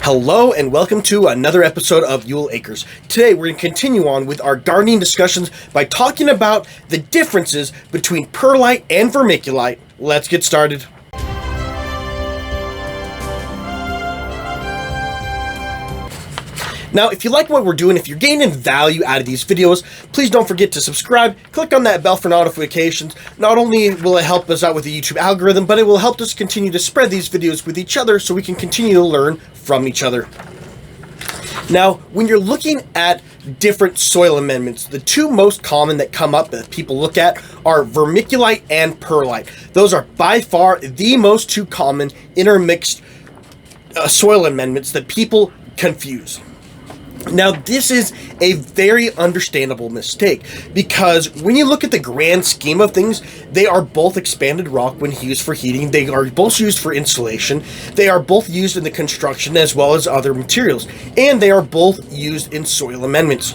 Hello and welcome to another episode of Ewell Acres. Today we're going to continue on with our gardening discussions by talking about the differences between perlite and vermiculite. Let's get started. Now, if you like what we're doing, if you're gaining value out of these videos, please don't forget to subscribe, click on that bell for notifications. Not only will it help us out with the YouTube algorithm, but it will help us continue to spread these videos with each other so we can continue to learn from each other. Now, when you're looking at different soil amendments, the two most common that come up that people look at are vermiculite and perlite. Those are by far the most two common intermixed soil amendments that people confuse. Now, this is a very understandable mistake because when you look at the grand scheme of things, they are both expanded rock when used for heating. They are both used for insulation. They are both used in the construction as well as other materials. And they are both used in soil amendments.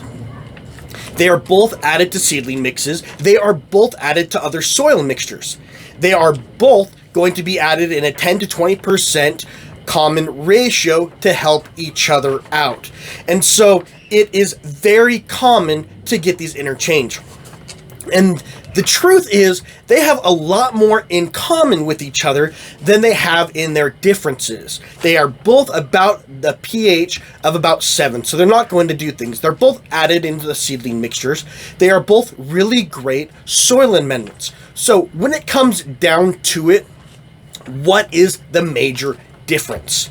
They are both added to seedling mixes. They are both added to other soil mixtures. They are both going to be added in a 10 to 20% common ratio to help each other out. And so it is very common to get these interchanged. And the truth is they have a lot more in common with each other than they have in their differences. They are both about the pH of about 7, so they're not going to do things. They're both added into the seedling mixtures. They are both really great soil amendments. So when it comes down to it, what is the major difference?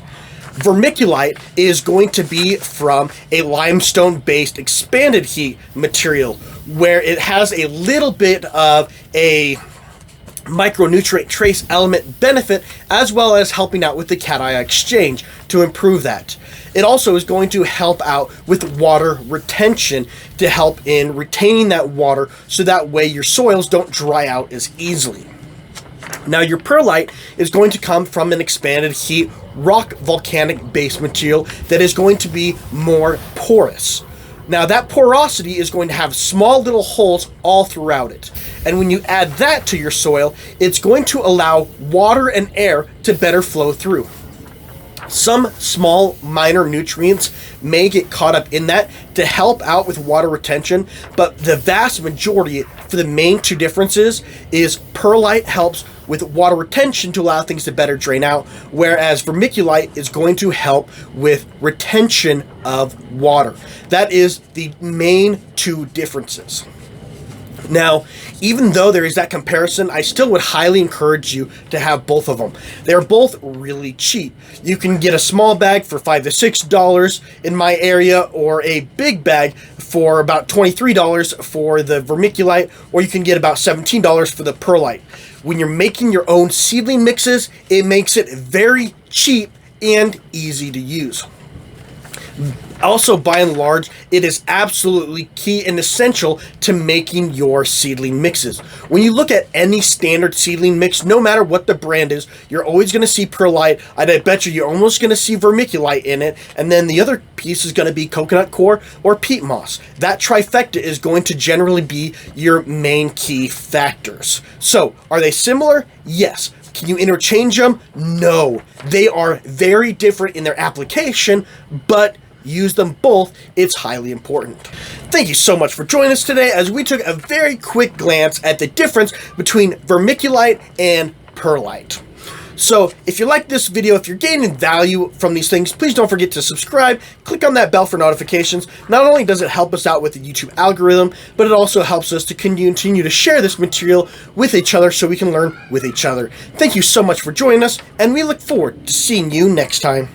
Vermiculite is going to be from a limestone-based expanded heat material where it has a little bit of a micronutrient trace element benefit as well as helping out with the cation exchange to improve that. It also is going to help out with water retention to help in retaining that water so that way your soils don't dry out as easily. Now, your perlite is going to come from an expanded heat rock volcanic based material that is going to be more porous. Now, that porosity is going to have small little holes all throughout it. And when you add that to your soil, it's going to allow water and air to better flow through. Some small minor nutrients may get caught up in that to help out with water retention, but the vast majority for the main two differences is perlite helps with water retention to allow things to better drain out, whereas vermiculite is going to help with retention of water. That is the main two differences. Now, even though there is that comparison, I still would highly encourage you to have both of them. They're both really cheap. You can get a small bag for $5 to $6 in my area, or a big bag for about $23 for the vermiculite, or you can get about $17 for the perlite. When you're making your own seedling mixes, it makes it very cheap and easy to use. Also, by and large, it is absolutely key and essential to making your seedling mixes. When you look at any standard seedling mix, no matter what the brand is, you're always going to see perlite. I bet you're almost going to see vermiculite in it. And then the other piece is going to be coconut coir or peat moss. That trifecta is going to generally be your main key factors. So, are they similar? Yes. Can you interchange them? No. They are very different in their application, but use them both, it's highly important. Thank you so much for joining us today as we took a very quick glance at the difference between vermiculite and perlite. So if you like this video, if you're gaining value from these things, please don't forget to subscribe, click on that bell for notifications. Not only does it help us out with the YouTube algorithm, but it also helps us to continue to share this material with each other so we can learn with each other. Thank you so much for joining us, and we look forward to seeing you next time.